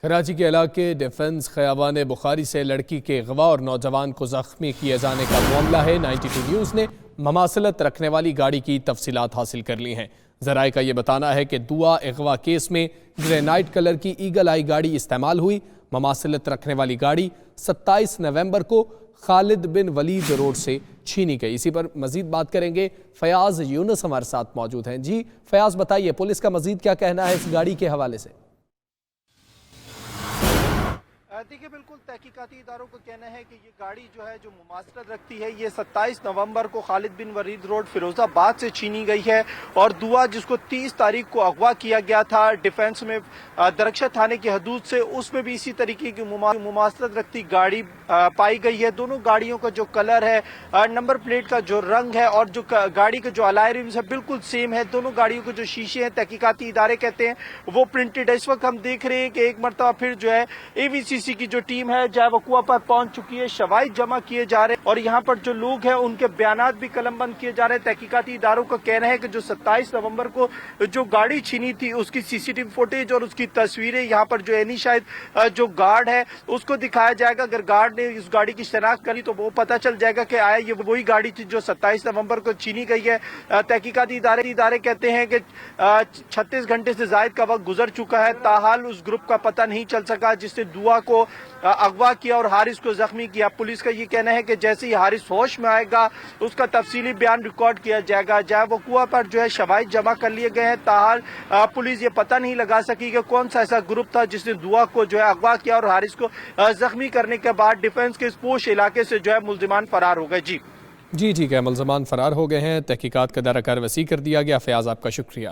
کراچی کے علاقے ڈیفنس خیابان بخاری سے لڑکی کے اغوا اور نوجوان کو زخمی کیے جانے کا معاملہ ہے۔ 92 نیوز نے مماثلت رکھنے والی گاڑی کی تفصیلات حاصل کر لی ہیں۔ ذرائع کا یہ بتانا ہے کہ دعا اغوا کیس میں گرینائٹ کلر کی ایگل آئی گاڑی استعمال ہوئی۔ مماثلت رکھنے والی گاڑی 27 نومبر کو خالد بن ولید روڈ سے چھینی گئی۔ اسی پر مزید بات کریں گے، فیاض یونس ہمارے ساتھ موجود ہیں۔ جی فیاض، بتائیے پولیس کا مزید کیا کہنا ہے اس گاڑی کے حوالے سے؟ دیکھیے، بالکل تحقیقاتی اداروں کا کہنا ہے کہ یہ گاڑی جو ہے جو مماثلت رکھتی ہے، یہ 27 نومبر کو خالد بن ولید روڈ فیروز آباد سے چھینی گئی ہے، اور دعا جس کو 30 تاریخ کو اغوا کیا گیا تھا ڈیفنس میں درخشہ تھانے کی حدود سے، اس میں بھی اسی طریقے کی مماثلت رکھتی گاڑی پائی گئی ہے۔ دونوں گاڑیوں کا جو کلر ہے، نمبر پلیٹ کا جو رنگ ہے اور جو گاڑی کا جو الائی رمز ہے، بالکل سیم ہے۔ دونوں گاڑیوں کے جو شیشے ہیں، تحقیقاتی ادارے کہتے ہیں وہ پرنٹڈ ہے۔ اس وقت ہم دیکھ رہے ہیں کہ ایک مرتبہ پھر جو ہے AVCC کی جو ٹیم ہے جائے وقوع پر پہنچ چکی ہے، شواہد جمع کیے جا رہے ہیں، اور یہاں پر جو لوگ ہیں ان کے بیانات بھی قلم بند کیے جا رہے ہیں۔ تحقیقاتی اداروں کا کہنا ہے کہ جو 27 نومبر کو جو گاڑی چھینی تھی اس کی CCTV فوٹیج اور اس کی تصویریں یہاں پر جو اینی شاید جو گارڈ ہے اس کو دکھایا جائے گا۔ اگر گارڈ نے اس گاڑی کی شناخت کری تو وہ پتہ چل جائے گا کہ آیا یہ وہی گاڑی تھی جو 27 نومبر کو چھینی گئی ہے۔ تحقیقاتی ادارے کہتے ہیں کہ 36 گھنٹے سے زائد کا وقت گزر چکا ہے، تاحال اس گروپ کا پتہ نہیں چل سکا جس نے دعا کو اغوا کیا اور حارث کو زخمی کیا۔ پولیس کا یہ کہنا ہے کہ جیسے ہی حارث ہوش میں آئے گا اس کا تفصیلی بیان ریکارڈ کیا جائے گا۔ جائے وقوع پر جو ہے شواہد جمع کر لیے گئے ہیں، تاحال پولیس یہ پتہ نہیں لگا سکی کہ کون سا ایسا گروپ تھا جس نے دعا کو جو ہے اغوا کیا اور حارث کو زخمی کرنے کے بعد ڈیفنس کے اس پوش علاقے سے جو ہے ملزمان فرار ہو گئے۔ جی ٹھیک ہے، ملزمان فرار ہو گئے ہیں۔ تحقیقات کا دائرہ کار وسیع کر دیا گیا۔ فیاض، آپ کا شکریہ۔